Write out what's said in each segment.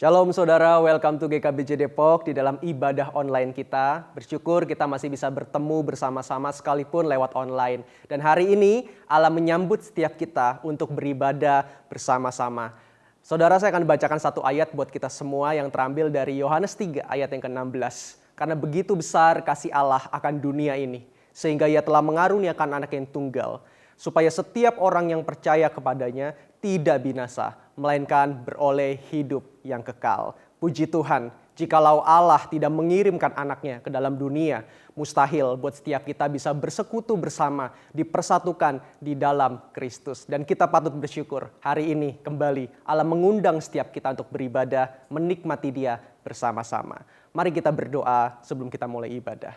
Shalom saudara, welcome to GKBJ Depok di dalam ibadah online kita. Bersyukur kita masih bisa bertemu bersama-sama sekalipun lewat online. Dan hari ini Allah menyambut setiap kita untuk beribadah bersama-sama. Saudara, saya akan bacakan satu ayat buat kita semua yang terambil dari Yohanes 3 ayat yang ke-16. Karena begitu besar kasih Allah akan dunia ini, sehingga Ia telah mengaruniakan anak yang tunggal, supaya setiap orang yang percaya kepadanya tidak binasa, melainkan beroleh hidup yang kekal. Puji Tuhan, jikalau Allah tidak mengirimkan anaknya ke dalam dunia, mustahil buat setiap kita bisa bersekutu bersama, dipersatukan di dalam Kristus. Dan kita patut bersyukur hari ini kembali Allah mengundang setiap kita untuk beribadah, menikmati Dia bersama-sama. Mari kita berdoa sebelum kita mulai ibadah.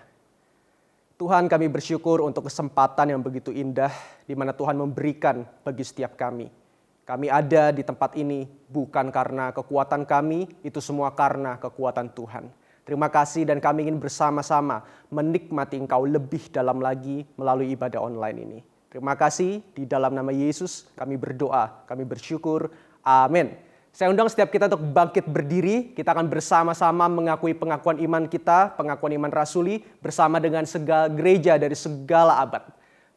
Tuhan, kami bersyukur untuk kesempatan yang begitu indah di mana Tuhan memberikan bagi setiap kami. Kami ada di tempat ini bukan karena kekuatan kami, itu semua karena kekuatan Tuhan. Terima kasih dan kami ingin bersama-sama menikmati Engkau lebih dalam lagi melalui ibadah online ini. Terima kasih, di dalam nama Yesus kami berdoa, kami bersyukur. Amin. Saya undang setiap kita untuk bangkit berdiri. Kita akan bersama-sama mengakui pengakuan iman kita, pengakuan iman rasuli bersama dengan segala gereja dari segala abad.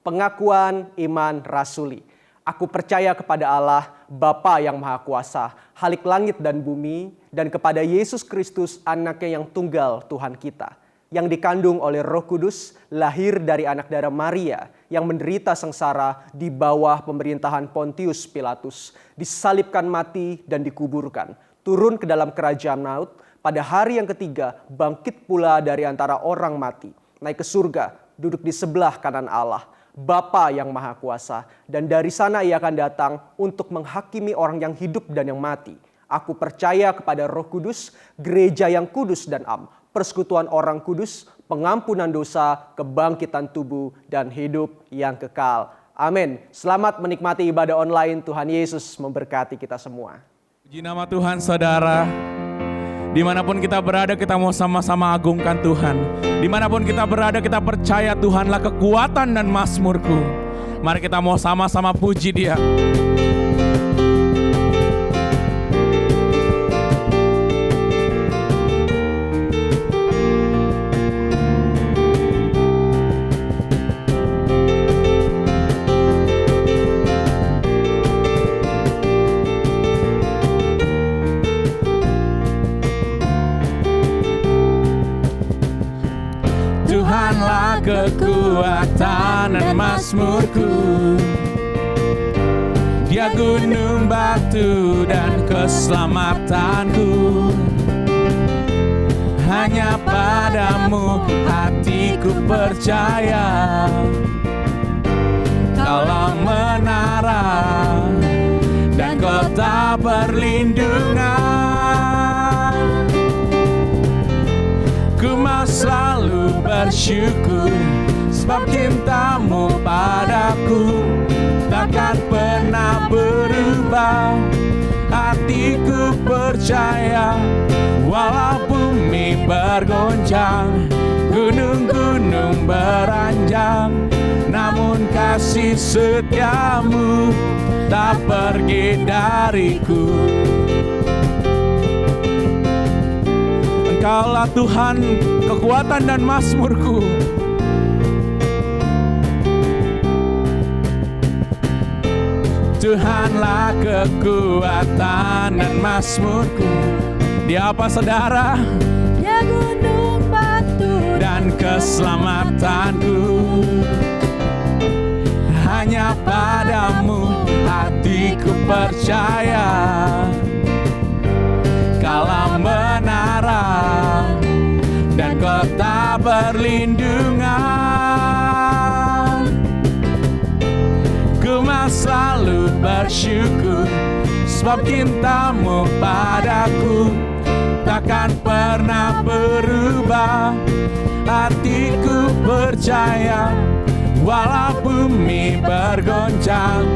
Pengakuan iman rasuli. Aku percaya kepada Allah, Bapa yang Maha Kuasa, Khalik langit dan bumi, dan kepada Yesus Kristus, anaknya yang tunggal Tuhan kita, yang dikandung oleh Roh Kudus, lahir dari anak darah Maria, yang menderita sengsara di bawah pemerintahan Pontius Pilatus, disalibkan mati dan dikuburkan, turun ke dalam kerajaan maut, pada hari yang ketiga bangkit pula dari antara orang mati, naik ke surga, duduk di sebelah kanan Allah, Bapa yang Maha Kuasa, dan dari sana Ia akan datang untuk menghakimi orang yang hidup dan yang mati. Aku percaya kepada Roh Kudus, gereja yang kudus dan am, persekutuan orang kudus, pengampunan dosa, kebangkitan tubuh, dan hidup yang kekal. Amin. Selamat menikmati ibadah online. Tuhan Yesus memberkati kita semua. Puji nama Tuhan, saudara. Dimanapun kita berada, kita mau sama-sama agungkan Tuhan. Dimanapun kita berada, kita percaya Tuhanlah kekuatan dan mazmurku. Mari kita mau sama-sama puji Dia. Tuhanlah kekuatan dan mazmurku, Dia gunung batu dan keselamatanku. Hanya padamu hatiku percaya, Kaulah menara dan kota perlindungan. Ku mau selalu bersyukur, sebab cintamu padaku takkan pernah berubah. Hatiku percaya, walau bumi bergoncang, gunung-gunung beranjak, namun kasih setiamu tak pergi dariku. Engkaulah Tuhan, kekuatan dan mazmurku. Tuhanlah kekuatan dan mazmurku. Dia apa, saudara? Dia gunung batu dan keselamatanku. Hanya padamu hatiku percaya, Kaulah menara dan kota perlindungan. Ku mau selalu bersyukur, sebab cintamu padaku takkan pernah berubah. Hatiku percaya, walau bumi bergoncang,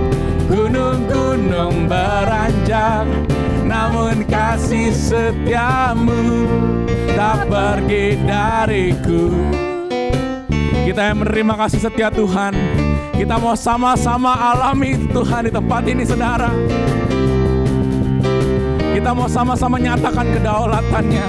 gunung-gunung beranjak, namun kasih setiamu tak pergi dariku. Kita yang menerima kasih setia Tuhan, kita mau sama-sama alami Tuhan di tempat ini, saudara. Kita mau sama-sama nyatakan kedaulatannya.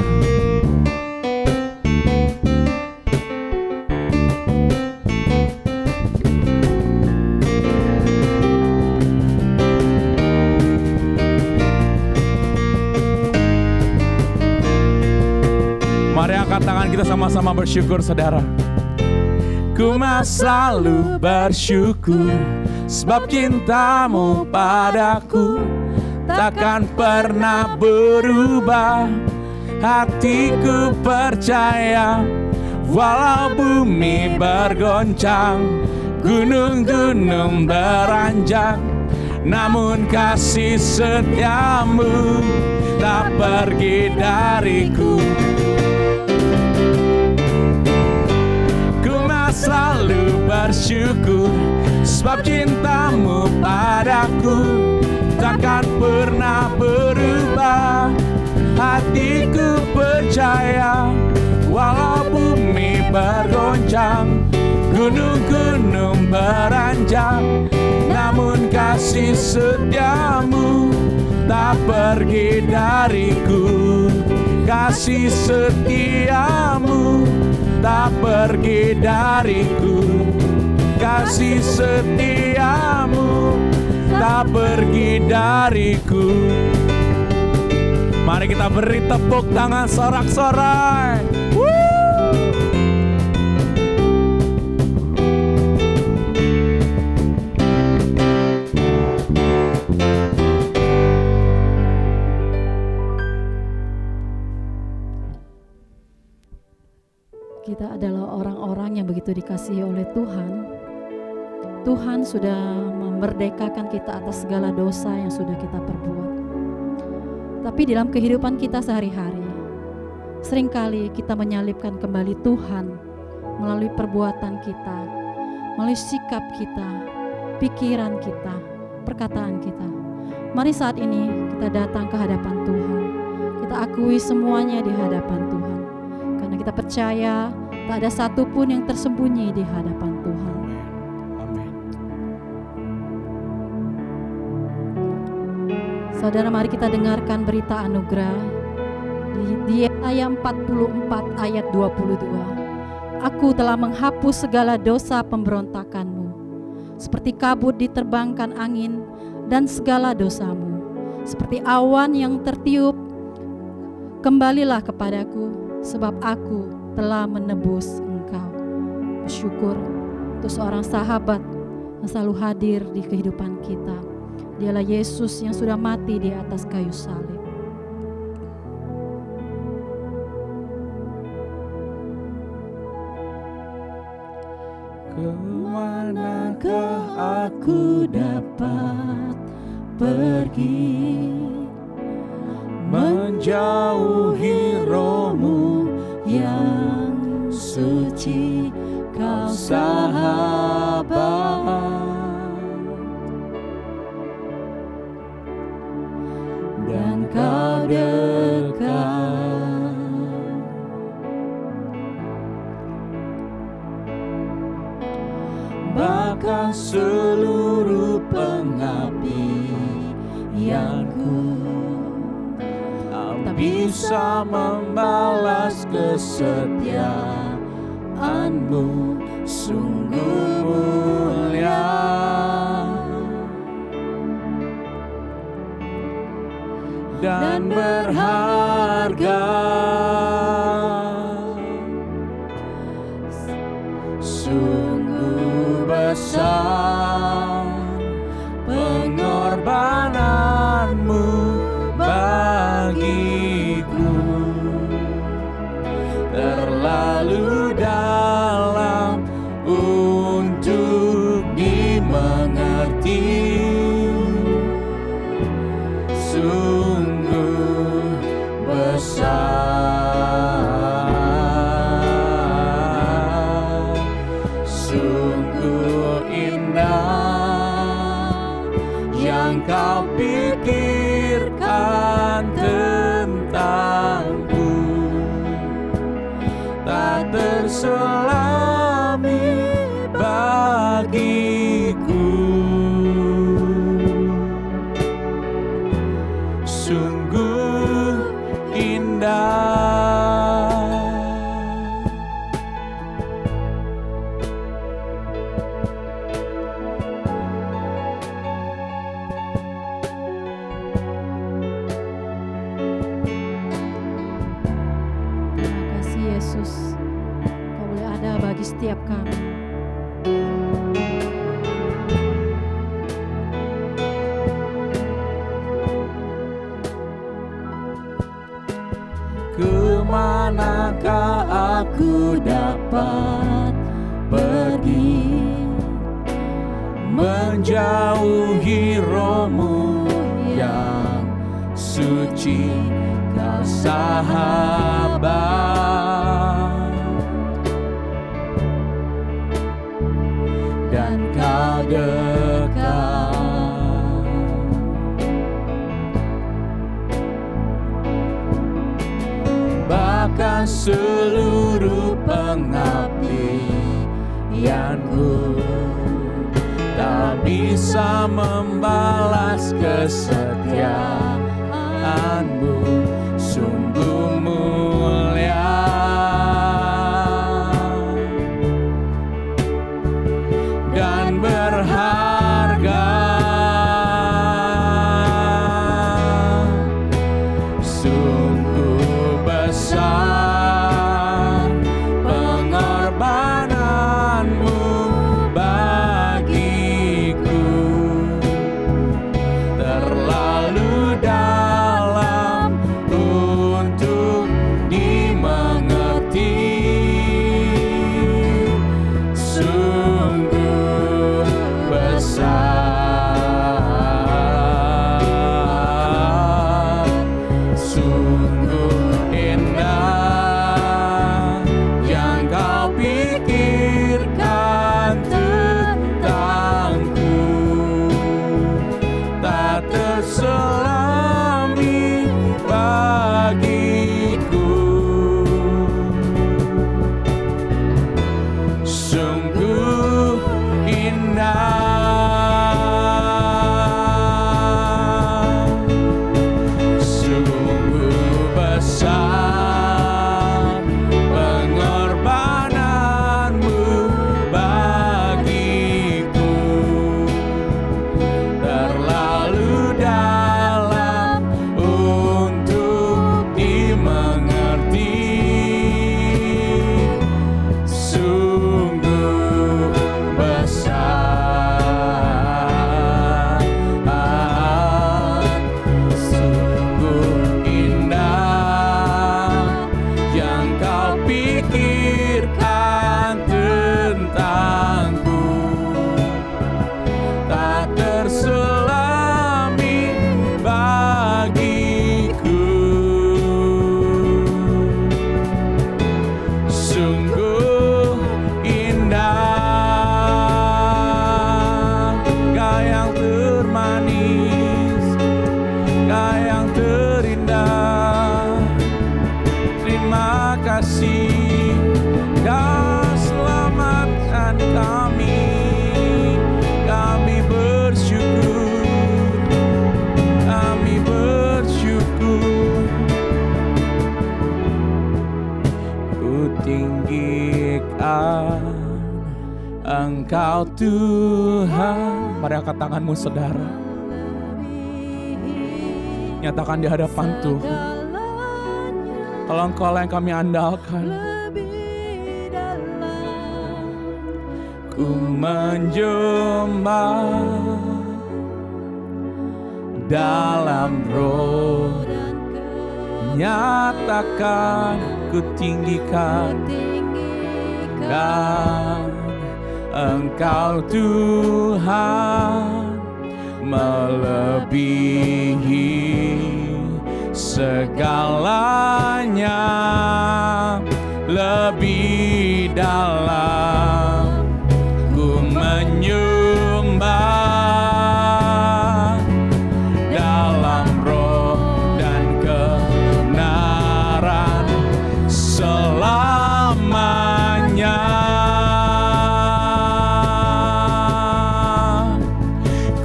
Mari angkat tangan kita sama-sama bersyukur, saudara. Ku masih selalu bersyukur sebab cintamu padaku takkan pernah berubah. Hatiku percaya walau bumi bergoncang, gunung-gunung beranjak, namun kasih setiamu tak pergi dariku. Ku masih selalu bersyukur sebab cintamu padaku takkan pernah berubah. Hatiku percaya walau bumi bergoncang, gunung-gunung beranjak, namun kasih setiamu tak pergi dariku. Kasih setiamu tak pergi dariku. Kasih setiamu tak pergi dariku. Mari kita beri tepuk tangan sorak-sorai. Kita adalah orang-orang yang begitu dikasihi oleh Tuhan. Tuhan sudah memerdekakan kita atas segala dosa yang sudah kita perbuat. Tapi dalam kehidupan kita sehari-hari, seringkali kita menyalibkan kembali Tuhan melalui perbuatan kita, melalui sikap kita, pikiran kita, perkataan kita. Mari saat ini kita datang ke hadapan Tuhan. Kita akui semuanya di hadapan Tuhan. Karena kita percaya tak ada satupun yang tersembunyi di hadapan Tuhan. Saudara, mari kita dengarkan berita anugerah di Yesaya 44 ayat 22. Aku telah menghapus segala dosa pemberontakanmu, seperti kabut diterbangkan angin, dan segala dosamu, seperti awan yang tertiup. Kembalilah kepadaku, sebab aku telah menebus engkau. Bersyukur untuk seorang sahabat yang selalu hadir di kehidupan kita. Dialah Yesus yang sudah mati di atas kayu salib. Kemanakah aku dapat pergi, menjauhi rohmu yang suci, kau sahabat, dan kau dekat. Bahkan seluruh pengabdianku tak bisa membalas kesetiaanmu, sungguh mulia dan berharga. Sungguh besar pengorbananmu bagiku, terlalu dalam untuk dimengerti. Sungguh besar, sungguh indah yang kau pikirkan tentangku, tak terselami bagiku. Sungguh setiap kami. Kemanakah aku dapat pergi, menjauhi rohmu yang suci, kau sahabat, dan kau dekat. Bahkan seluruh pengabdianku tak bisa membalas kesetiaanmu, sungguh mulia dan berharga. Sungguh besar pengorbananmu bagiku, terlalu dalam untuk dimengerti. Sungguh besar, sungguh indah yang kau pikirkan tentangku, tak terselami bagiku. Sungguh indah, sungguh besar pengorbananmu bagiku, terlalu dalam untuk dimengerti. Sungguh besar, sungguh indah yang kau pikirkan tentangku, tak terselami bagiku. Sungguh indah, Kau yang termanis, Kau yang terindah. Terima kasih Kau selamatkan kami. Kami bersyukur, kami bersyukur. Ku tinggikan Engkau Tuhan. Mari angkat tanganmu saudara, nyatakan di hadapan Tuhan, kalau Engkau lah yang kami andalkan. Ku menjembah dalam roh, nyatakan ku tinggikan dan Engkau Tuhan melebihi segalanya, lebih dalam ku menyembah dalam roh dan kebenaran selamanya.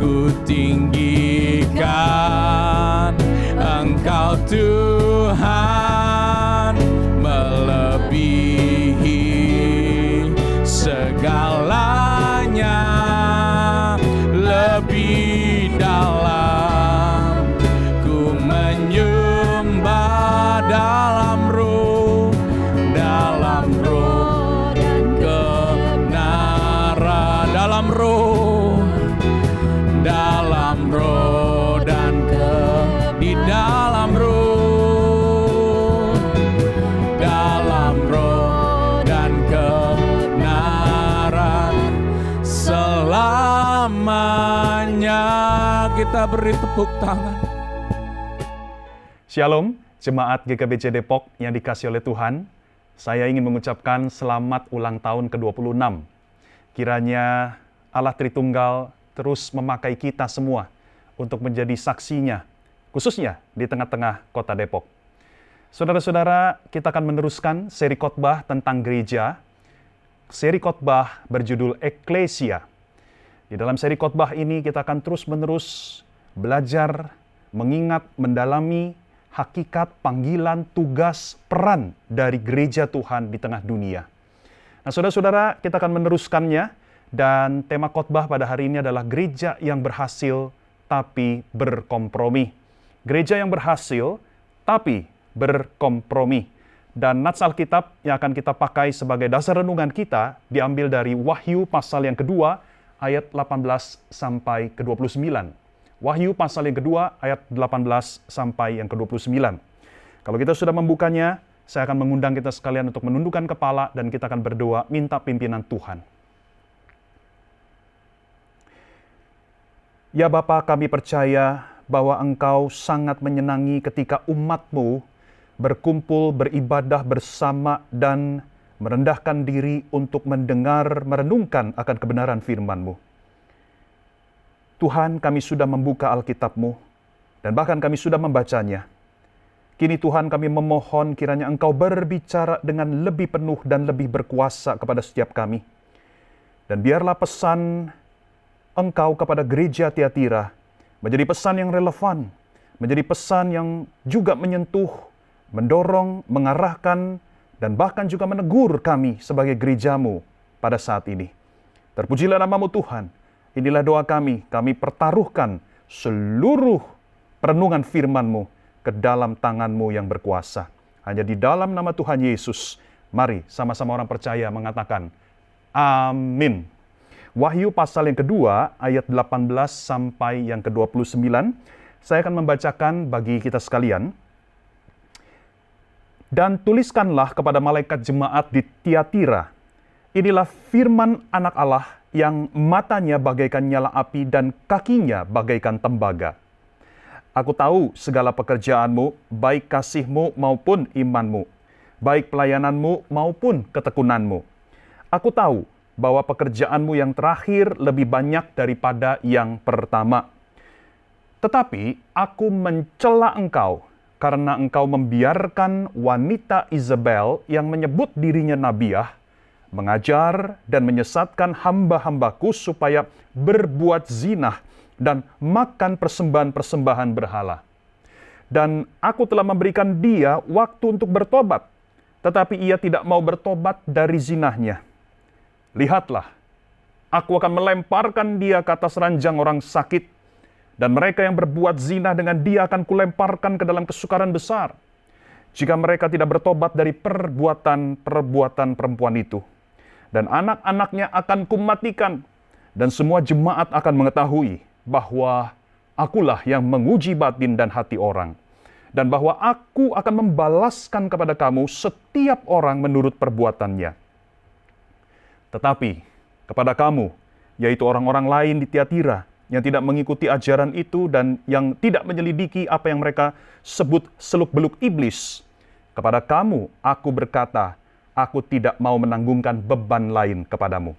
Ku tinggikan Engkau Tuhan melebihi segalanya, lebih dalam ku menyembah dalam roh dan kebenaran dalam roh dan di dalam roh, dalam roh dan kebenaran selamanya. Kita beri tepuk tangan. Shalom, Jemaat GKBC Depok yang dikasihi oleh Tuhan. Saya ingin mengucapkan selamat ulang tahun ke-26. Kiranya Allah Tritunggal terus memakai kita semua untuk menjadi saksinya, khususnya di tengah-tengah kota Depok. Saudara-saudara, kita akan meneruskan seri khotbah tentang gereja. Seri khotbah berjudul Eklesia. Di dalam seri khotbah ini kita akan terus-menerus belajar, mengingat, mendalami hakikat, panggilan, tugas, peran dari gereja Tuhan di tengah dunia. Nah, saudara-saudara, kita akan meneruskannya, dan tema khotbah pada hari ini adalah gereja yang berhasil tapi berkompromi. Gereja yang berhasil tapi berkompromi. Dan nats Alkitab yang akan kita pakai sebagai dasar renungan kita diambil dari Wahyu pasal yang kedua ayat 18 sampai ke 29. Wahyu pasal yang kedua ayat 18 sampai yang ke-29. Kalau kita sudah membukanya, saya akan mengundang kita sekalian untuk menundukkan kepala dan kita akan berdoa minta pimpinan Tuhan. Ya Bapa, kami percaya bahwa Engkau sangat menyenangi ketika umat-Mu berkumpul, beribadah bersama dan merendahkan diri untuk mendengar, merenungkan akan kebenaran firman-Mu. Tuhan, kami sudah membuka Alkitab-Mu, dan bahkan kami sudah membacanya. Kini Tuhan, kami memohon kiranya Engkau berbicara dengan lebih penuh dan lebih berkuasa kepada setiap kami. Dan biarlah pesan Engkau kepada gereja Tiatira menjadi pesan yang relevan, menjadi pesan yang juga menyentuh, mendorong, mengarahkan, dan bahkan juga menegur kami sebagai gereja-Mu pada saat ini. Terpujilah nama-Mu Tuhan. Inilah doa kami pertaruhkan seluruh perenungan firman-Mu ke dalam tangan-Mu yang berkuasa. Hanya di dalam nama Tuhan Yesus, mari sama-sama orang percaya mengatakan, amin. Wahyu pasal yang kedua, ayat 18 sampai yang ke-29, saya akan membacakan bagi kita sekalian. Dan tuliskanlah kepada malaikat jemaat di Tiatira, inilah firman Anak Allah yang matanya bagaikan nyala api dan kakinya bagaikan tembaga. Aku tahu segala pekerjaanmu, baik kasihmu maupun imanmu, baik pelayananmu maupun ketekunanmu. Aku tahu bahwa pekerjaanmu yang terakhir lebih banyak daripada yang pertama. Tetapi aku mencela engkau, karena engkau membiarkan wanita Isabel yang menyebut dirinya nabiah, mengajar dan menyesatkan hamba-hambaku supaya berbuat zinah dan makan persembahan-persembahan berhala. Dan aku telah memberikan dia waktu untuk bertobat, tetapi ia tidak mau bertobat dari zinahnya. Lihatlah, aku akan melemparkan dia ke atas ranjang orang sakit, dan mereka yang berbuat zina dengan dia akan kulemparkan ke dalam kesukaran besar, jika mereka tidak bertobat dari perbuatan-perbuatan perempuan itu. Dan anak-anaknya akan kumatikan, dan semua jemaat akan mengetahui bahwa akulah yang menguji batin dan hati orang, dan bahwa aku akan membalaskan kepada kamu setiap orang menurut perbuatannya. Tetapi kepada kamu, yaitu orang-orang lain di Tiatira, yang tidak mengikuti ajaran itu dan yang tidak menyelidiki apa yang mereka sebut seluk-beluk iblis, kepada kamu aku berkata, aku tidak mau menanggungkan beban lain kepadamu.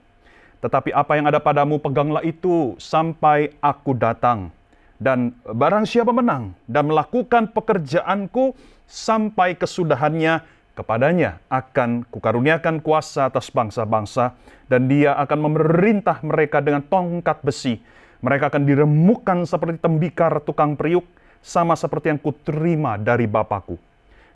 Tetapi apa yang ada padamu, peganglah itu sampai aku datang. Dan barang siapa menang dan melakukan pekerjaanku sampai kesudahannya, kepadanya akan kukaruniakan kuasa atas bangsa-bangsa, dan dia akan memerintah mereka dengan tongkat besi. Mereka akan diremukkan seperti tembikar tukang periuk, sama seperti yang kuterima dari Bapakku.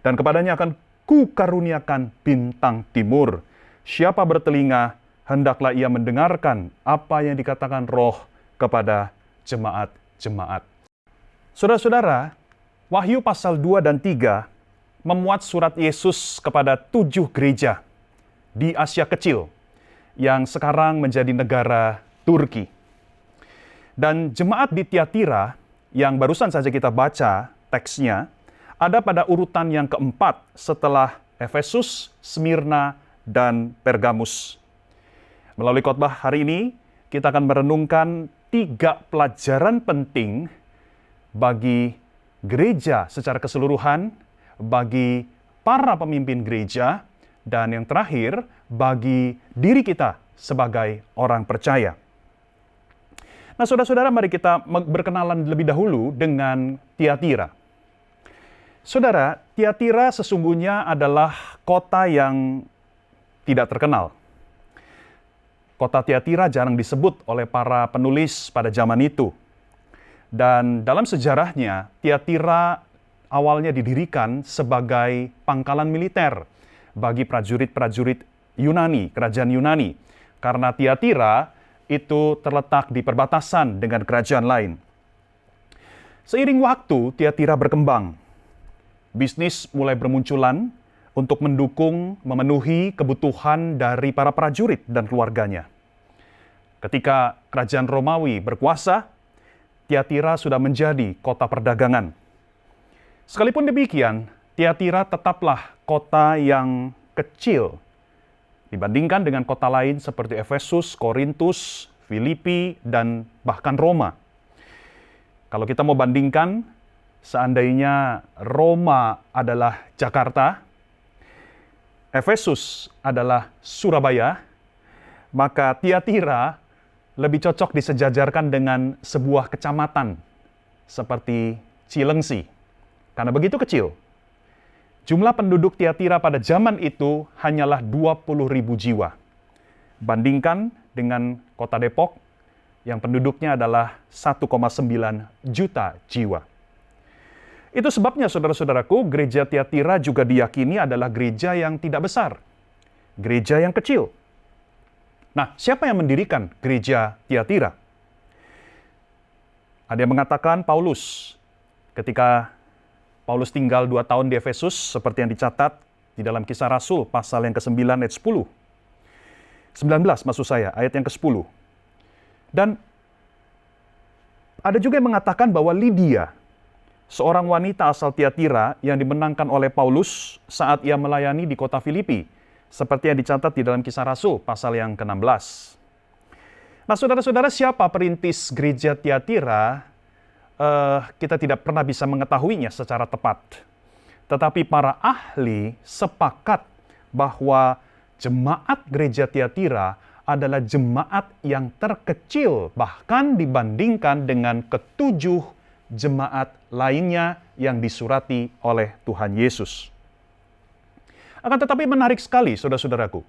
Dan kepadanya akan kukaruniakan bintang timur. Siapa bertelinga, hendaklah ia mendengarkan apa yang dikatakan Roh kepada jemaat-jemaat. Saudara-saudara, Wahyu pasal 2 dan 3 memuat surat Yesus kepada 7 gereja di Asia Kecil yang sekarang menjadi negara Turki. Dan jemaat di Tiatira yang barusan saja kita baca teksnya, ada pada urutan yang keempat setelah Efesus, Smyrna, dan Pergamus. Melalui khotbah hari ini, kita akan merenungkan 3 pelajaran penting bagi gereja secara keseluruhan, bagi para pemimpin gereja, dan yang terakhir, bagi diri kita sebagai orang percaya. Nah, saudara-saudara, mari kita berkenalan lebih dahulu dengan Tiatira. Saudara, Tiatira sesungguhnya adalah kota yang tidak terkenal. Kota Tiatira jarang disebut oleh para penulis pada zaman itu. Dan dalam sejarahnya, Tiatira awalnya didirikan sebagai pangkalan militer bagi prajurit-prajurit Yunani, kerajaan Yunani. Karena Tiatira itu terletak di perbatasan dengan kerajaan lain. Seiring waktu, Tiatira berkembang. Bisnis mulai bermunculan untuk mendukung, memenuhi kebutuhan dari para prajurit dan keluarganya. Ketika kerajaan Romawi berkuasa, Tiatira sudah menjadi kota perdagangan. Sekalipun demikian, Tiatira tetaplah kota yang kecil dibandingkan dengan kota lain seperti Efesus, Korintus, Filipi, dan bahkan Roma. Kalau kita mau bandingkan, seandainya Roma adalah Jakarta, Efesus adalah Surabaya, maka Tiatira lebih cocok disejajarkan dengan sebuah kecamatan seperti Cilengsi, karena begitu kecil. Jumlah penduduk Tiatira pada zaman itu hanyalah 20.000 jiwa. Bandingkan dengan kota Depok yang penduduknya adalah 1,9 juta jiwa. Itu sebabnya saudara-saudaraku, gereja Tiatira juga diyakini adalah gereja yang tidak besar. Gereja yang kecil. Nah, siapa yang mendirikan gereja Tiatira? Ada yang mengatakan Paulus. Ketika Paulus tinggal 2 tahun di Efesus, seperti yang dicatat di dalam Kisah Rasul, pasal yang ke-9 ayat 10. 19 maksud saya, ayat yang ke-10. Dan ada juga yang mengatakan bahwa Lydia, seorang wanita asal Tiatira yang dimenangkan oleh Paulus saat ia melayani di kota Filipi, seperti yang dicatat di dalam Kisah Rasul, pasal yang ke-16. Nah, saudara-saudara, siapa perintis gereja Tiatira? Kita tidak pernah bisa mengetahuinya secara tepat. Tetapi para ahli sepakat bahwa jemaat gereja Tiatira adalah jemaat yang terkecil bahkan dibandingkan dengan ke-7 jemaat lainnya yang disurati oleh Tuhan Yesus. Akan tetapi menarik sekali, saudara-saudaraku.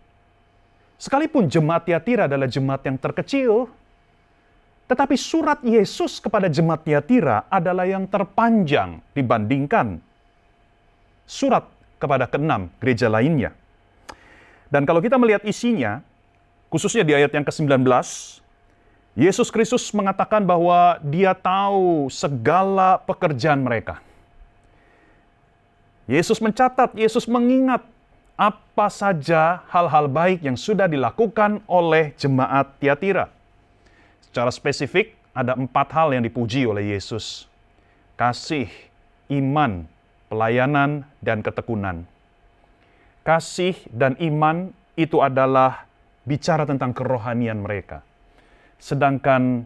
Sekalipun jemaat Tiatira adalah jemaat yang terkecil, tetapi surat Yesus kepada jemaat Tiatira adalah yang terpanjang dibandingkan surat kepada ke-6 gereja lainnya. Dan kalau kita melihat isinya, khususnya di ayat yang ke-19, Yesus Kristus mengatakan bahwa Dia tahu segala pekerjaan mereka. Yesus mencatat, Yesus mengingat apa saja hal-hal baik yang sudah dilakukan oleh jemaat Tiatira. Secara spesifik, ada 4 hal yang dipuji oleh Yesus. Kasih, iman, pelayanan, dan ketekunan. Kasih dan iman itu adalah bicara tentang kerohanian mereka. Sedangkan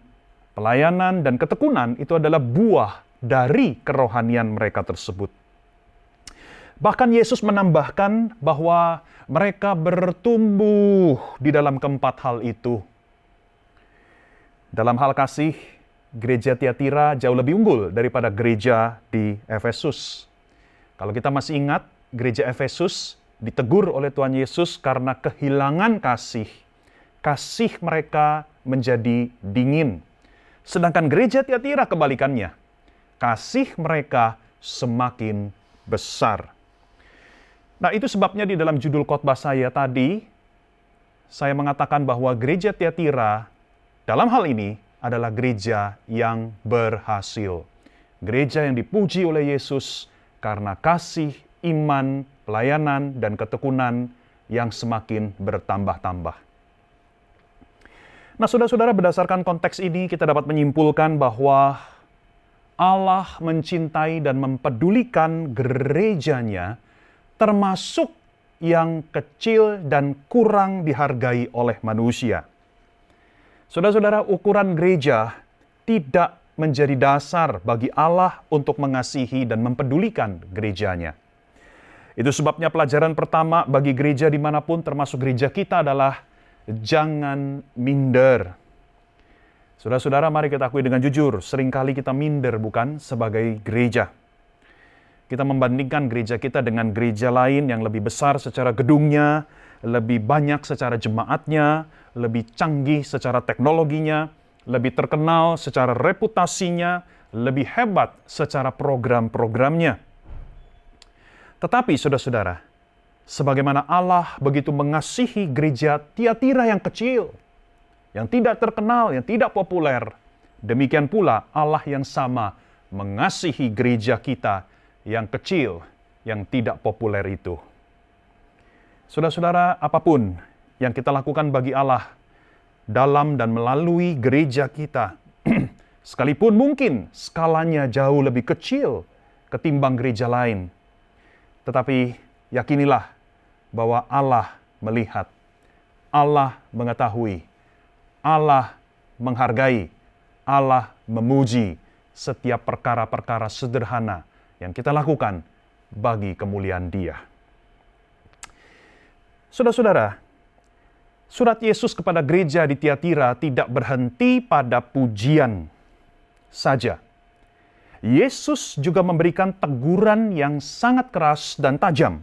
pelayanan dan ketekunan itu adalah buah dari kerohanian mereka tersebut. Bahkan Yesus menambahkan bahwa mereka bertumbuh di dalam keempat hal itu. Dalam hal kasih, gereja Tiatira jauh lebih unggul daripada gereja di Efesus. Kalau kita masih ingat, gereja Efesus ditegur oleh Tuhan Yesus karena kehilangan kasih. Kasih mereka menjadi dingin. Sedangkan gereja Tiatira kebalikannya. Kasih mereka semakin besar. Nah, itu sebabnya di dalam judul khotbah saya tadi, saya mengatakan bahwa gereja Tiatira dalam hal ini adalah gereja yang berhasil. Gereja yang dipuji oleh Yesus karena kasih, iman, pelayanan, dan ketekunan yang semakin bertambah-tambah. Nah, saudara-saudara, berdasarkan konteks ini kita dapat menyimpulkan bahwa Allah mencintai dan mempedulikan gerejanya, termasuk yang kecil dan kurang dihargai oleh manusia. Saudara-saudara, ukuran gereja tidak menjadi dasar bagi Allah untuk mengasihi dan mempedulikan gerejanya. Itu sebabnya pelajaran pertama bagi gereja dimanapun, termasuk gereja kita, adalah jangan minder. Saudara-saudara, mari kita akui dengan jujur, seringkali kita minder bukan sebagai gereja. Kita membandingkan gereja kita dengan gereja lain yang lebih besar secara gedungnya, lebih banyak secara jemaatnya, lebih canggih secara teknologinya, lebih terkenal secara reputasinya, lebih hebat secara program-programnya. Tetapi saudara-saudara, sebagaimana Allah begitu mengasihi gereja Tiatira yang kecil, yang tidak terkenal, yang tidak populer, demikian pula Allah yang sama mengasihi gereja kita yang kecil, yang tidak populer itu. Saudara-saudara, apapun yang kita lakukan bagi Allah dalam dan melalui gereja kita, sekalipun mungkin skalanya jauh lebih kecil ketimbang gereja lain, tetapi yakinilah bahwa Allah melihat, Allah mengetahui, Allah menghargai, Allah memuji setiap perkara-perkara sederhana yang kita lakukan bagi kemuliaan Dia. Saudara-saudara, surat Yesus kepada gereja di Tiatira tidak berhenti pada pujian saja. Yesus juga memberikan teguran yang sangat keras dan tajam.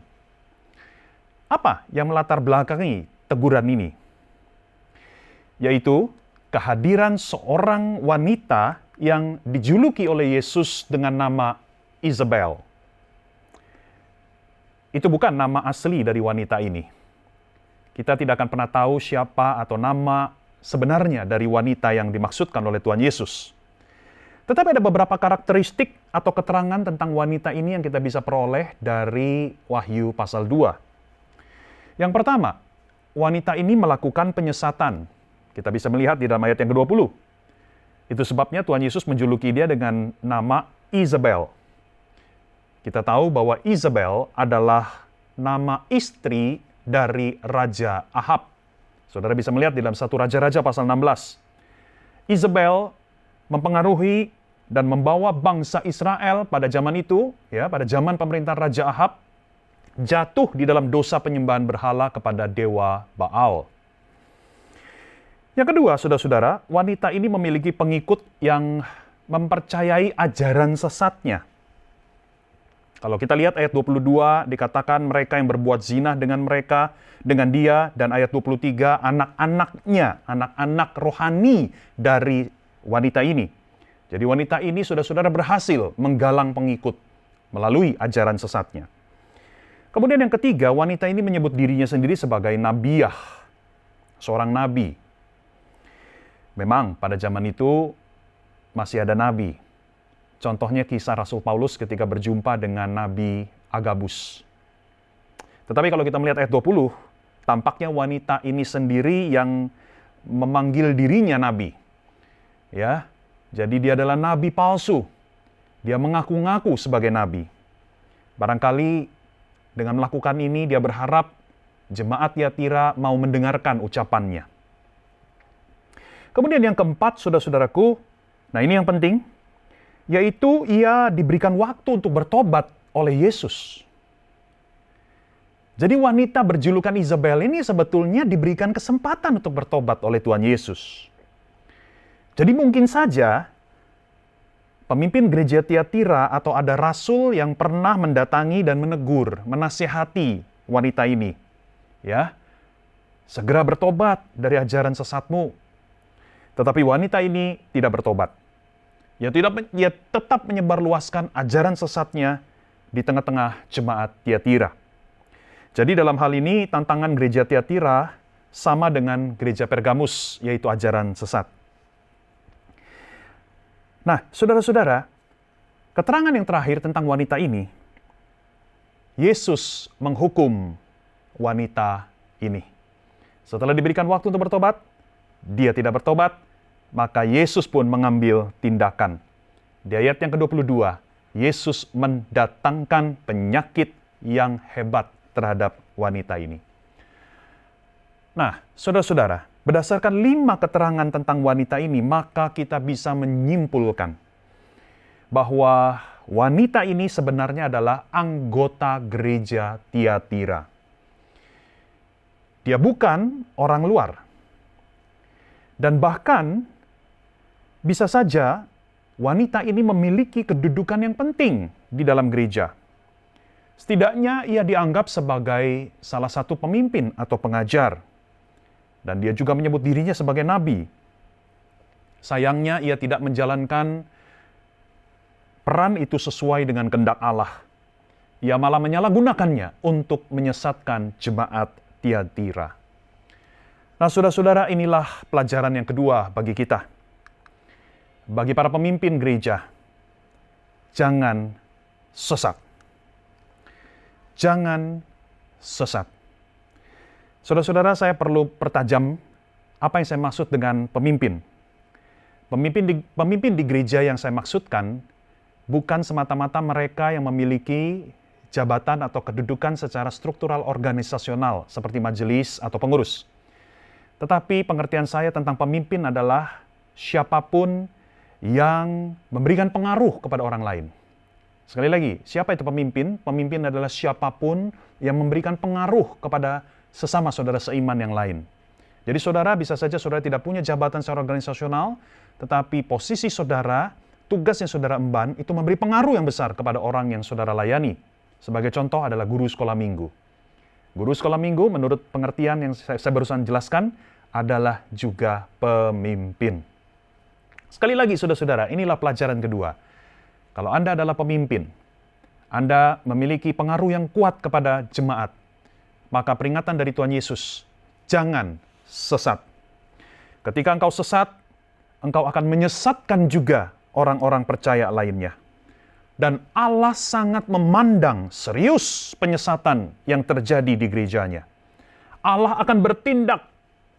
Apa yang melatar belakangi teguran ini? Yaitu kehadiran seorang wanita yang dijuluki oleh Yesus dengan nama Isabel. Itu bukan nama asli dari wanita ini. Kita tidak akan pernah tahu siapa atau nama sebenarnya dari wanita yang dimaksudkan oleh Tuhan Yesus. Tetapi ada beberapa karakteristik atau keterangan tentang wanita ini yang kita bisa peroleh dari Wahyu pasal 2. Yang pertama, wanita ini melakukan penyesatan. Kita bisa melihat di dalam ayat yang ke-20. Itu sebabnya Tuhan Yesus menjuluki dia dengan nama Isabel. Kita tahu bahwa Isabel adalah nama istri dari Raja Ahab. Saudara bisa melihat di dalam 1 Raja-Raja pasal 16. Isabel mempengaruhi dan membawa bangsa Israel pada zaman itu, ya, pada zaman pemerintahan Raja Ahab, jatuh di dalam dosa penyembahan berhala kepada dewa Baal. Yang kedua, saudara-saudara, wanita ini memiliki pengikut yang mempercayai ajaran sesatnya. Kalau kita lihat ayat 22, dikatakan mereka yang berbuat zina dengan dia, dan ayat 23, anak-anaknya, anak-anak rohani dari wanita ini. Jadi wanita ini saudara-saudara berhasil menggalang pengikut melalui ajaran sesatnya. Kemudian yang ketiga, wanita ini menyebut dirinya sendiri sebagai nabiah, seorang nabi. Memang pada zaman itu masih ada nabi. Contohnya kisah Rasul Paulus ketika berjumpa dengan Nabi Agabus. Tetapi kalau kita melihat ayat 20, tampaknya wanita ini sendiri yang memanggil dirinya nabi. Ya, jadi dia adalah nabi palsu. Dia mengaku-ngaku sebagai nabi. Barangkali dengan melakukan ini dia berharap jemaat Tiatira mau mendengarkan ucapannya. Kemudian yang keempat, saudara-saudaraku, nah ini yang penting, yaitu ia diberikan waktu untuk bertobat oleh Yesus. Jadi wanita berjulukan Isabel ini sebetulnya diberikan kesempatan untuk bertobat oleh Tuhan Yesus. Jadi mungkin saja pemimpin gereja Tiatira atau ada rasul yang pernah mendatangi dan menegur, menasihati wanita ini. Ya, segera bertobat dari ajaran sesatmu. Tetapi wanita ini tidak bertobat. Ia tetap menyebarluaskan ajaran sesatnya di tengah-tengah jemaat Tiatira. Jadi dalam hal ini tantangan gereja Tiatira sama dengan gereja Pergamus, yaitu ajaran sesat. Nah, saudara-saudara, keterangan yang terakhir tentang wanita ini, Yesus menghukum wanita ini. Setelah diberikan waktu untuk bertobat, dia tidak bertobat, maka Yesus pun mengambil tindakan. Di ayat yang ke-22, Yesus mendatangkan penyakit yang hebat terhadap wanita ini. Nah, saudara-saudara, berdasarkan 5 keterangan tentang wanita ini, maka kita bisa menyimpulkan bahwa wanita ini sebenarnya adalah anggota gereja Tiatira. Dia bukan orang luar. Dan bahkan bisa saja wanita ini memiliki kedudukan yang penting di dalam gereja. Setidaknya ia dianggap sebagai salah satu pemimpin atau pengajar. Dan dia juga menyebut dirinya sebagai nabi. Sayangnya ia tidak menjalankan peran itu sesuai dengan kehendak Allah. Ia malah menyalahgunakannya untuk menyesatkan jemaat Tiatira. Nah, saudara-saudara, inilah pelajaran yang kedua bagi kita. Bagi para pemimpin gereja, jangan sesat. Jangan sesat. Saudara-saudara, saya perlu pertajam apa yang saya maksud dengan pemimpin. Pemimpin di gereja yang saya maksudkan bukan semata-mata mereka yang memiliki jabatan atau kedudukan secara struktural organisasional seperti majelis atau pengurus. Tetapi pengertian saya tentang pemimpin adalah siapapun yang memberikan pengaruh kepada orang lain. Sekali lagi, siapa itu pemimpin? Pemimpin adalah siapapun yang memberikan pengaruh kepada sesama saudara seiman yang lain. Jadi saudara, bisa saja saudara tidak punya jabatan secara organisasional, tetapi posisi saudara, tugas yang saudara emban, itu memberi pengaruh yang besar kepada orang yang saudara layani. Sebagai contoh adalah guru sekolah minggu. Guru sekolah minggu, menurut pengertian yang saya barusan jelaskan, adalah juga pemimpin. Sekali lagi, saudara-saudara, inilah pelajaran kedua. Kalau Anda adalah pemimpin, Anda memiliki pengaruh yang kuat kepada jemaat, maka peringatan dari Tuhan Yesus, jangan sesat. Ketika engkau sesat, engkau akan menyesatkan juga orang-orang percaya lainnya. Dan Allah sangat memandang serius penyesatan yang terjadi di gerejanya. Allah akan bertindak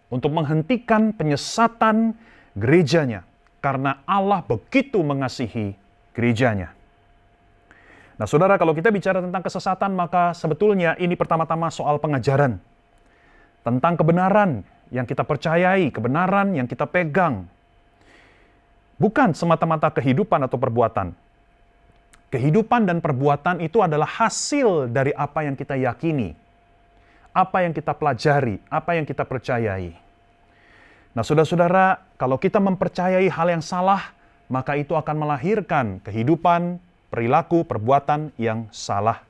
untuk menghentikan penyesatan gerejanya, karena Allah begitu mengasihi gerejanya. Nah, saudara, kalau kita bicara tentang kesesatan, maka sebetulnya ini pertama-tama soal pengajaran. Tentang kebenaran yang kita percayai, kebenaran yang kita pegang. Bukan semata-mata kehidupan atau perbuatan. Kehidupan dan perbuatan itu adalah hasil dari apa yang kita yakini. Apa yang kita pelajari, apa yang kita percayai. Nah, saudara-saudara, kalau kita mempercayai hal yang salah, maka itu akan melahirkan kehidupan, perilaku, perbuatan yang salah.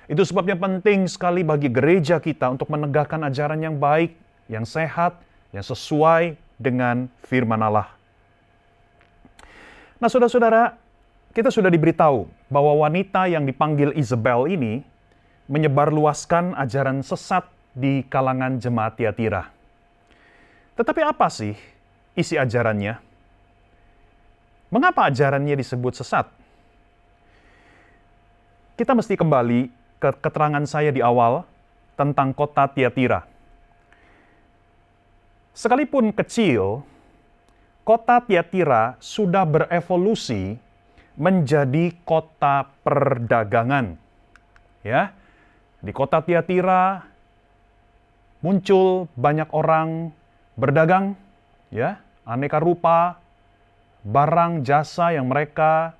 Itu sebabnya penting sekali bagi gereja kita untuk menegakkan ajaran yang baik, yang sehat, yang sesuai dengan firman Allah. Nah, saudara-saudara, kita sudah diberitahu bahwa wanita yang dipanggil Isabel ini menyebarluaskan ajaran sesat di kalangan jemaat Tiatira. Tetapi apa sih isi ajarannya? Mengapa ajarannya disebut sesat? Kita mesti kembali ke keterangan saya di awal tentang kota Tiatira. Sekalipun kecil, kota Tiatira sudah berevolusi menjadi kota perdagangan. Ya, di kota Tiatira muncul banyak orang berdagang, ya, aneka rupa barang jasa yang mereka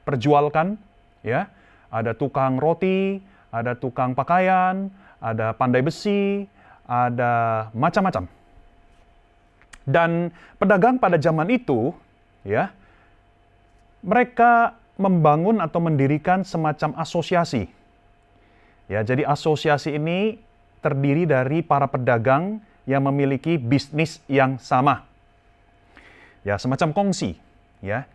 perjualkan, ya. Ada tukang roti, ada tukang pakaian, ada pandai besi, ada macam-macam. Dan pedagang pada zaman itu, ya, mereka membangun atau mendirikan semacam asosiasi. Ya, jadi asosiasi ini terdiri dari para pedagang yang memiliki bisnis yang sama. Ya, semacam kongsi, ya.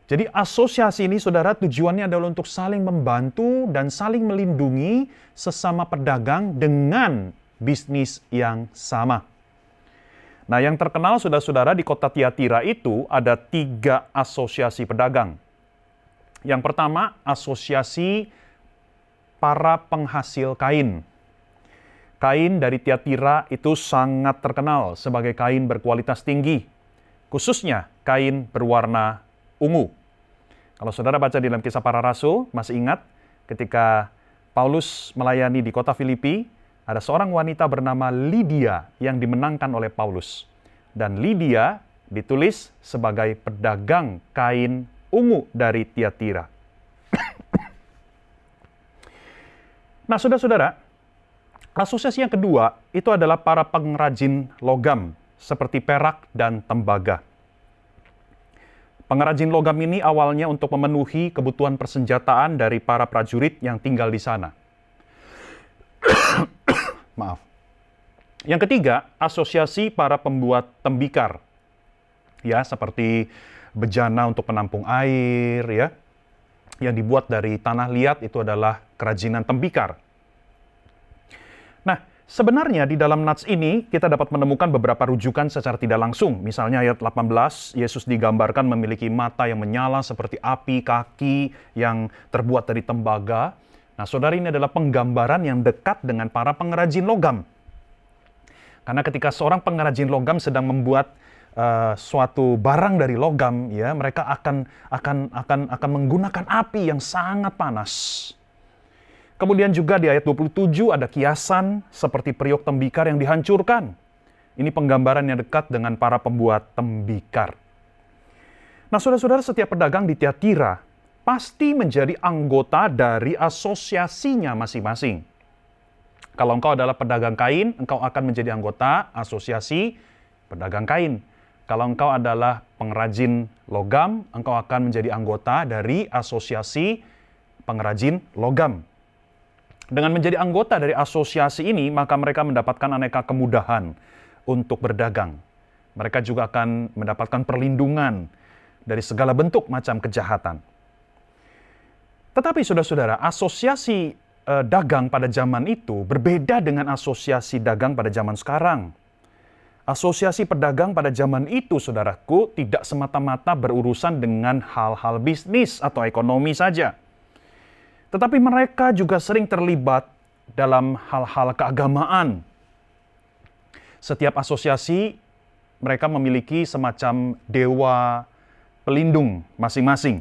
Jadi asosiasi ini, saudara, tujuannya adalah untuk saling membantu dan saling melindungi sesama pedagang dengan bisnis yang sama. Nah, yang terkenal, saudara-saudara, di kota Tiatira itu ada 3 asosiasi pedagang. Yang pertama, asosiasi para penghasil kain. Kain dari Tiatira itu sangat terkenal sebagai kain berkualitas tinggi, khususnya kain berwarna ungu. Kalau saudara baca di dalam Kisah Para Rasul, masih ingat ketika Paulus melayani di kota Filipi, ada seorang wanita bernama Lydia yang dimenangkan oleh Paulus. Dan Lydia ditulis sebagai pedagang kain ungu dari Tiatira. Nah, saudara-saudara, asosiasi yang kedua itu adalah para pengrajin logam seperti perak dan tembaga. Pengrajin logam ini awalnya untuk memenuhi kebutuhan persenjataan dari para prajurit yang tinggal di sana. Maaf. Yang ketiga, asosiasi para pembuat tembikar. Ya, seperti bejana untuk penampung air, ya. Yang dibuat dari tanah liat itu adalah kerajinan tembikar. Nah, sebenarnya di dalam nats ini kita dapat menemukan beberapa rujukan secara tidak langsung. Misalnya ayat 18, Yesus digambarkan memiliki mata yang menyala seperti api, kaki yang terbuat dari tembaga. Nah, saudara, ini adalah penggambaran yang dekat dengan para pengrajin logam. Karena ketika seorang pengrajin logam sedang membuat suatu barang dari logam, ya, mereka akan menggunakan api yang sangat panas. Kemudian juga di ayat 27 ada kiasan seperti periuk tembikar yang dihancurkan. Ini penggambaran yang dekat dengan para pembuat tembikar. Nah, saudara-saudara, setiap pedagang di Tiatira pasti menjadi anggota dari asosiasinya masing-masing. Kalau engkau adalah pedagang kain, engkau akan menjadi anggota asosiasi pedagang kain. Kalau engkau adalah pengrajin logam, engkau akan menjadi anggota dari asosiasi pengrajin logam. Dengan menjadi anggota dari asosiasi ini, maka mereka mendapatkan aneka kemudahan untuk berdagang. Mereka juga akan mendapatkan perlindungan dari segala bentuk macam kejahatan. Tetapi saudara-saudara, asosiasi dagang pada zaman itu berbeda dengan asosiasi dagang pada zaman sekarang. Asosiasi pedagang pada zaman itu, saudaraku, tidak semata-mata berurusan dengan hal-hal bisnis atau ekonomi saja. Tetapi mereka juga sering terlibat dalam hal-hal keagamaan. Setiap asosiasi mereka memiliki semacam dewa pelindung masing-masing.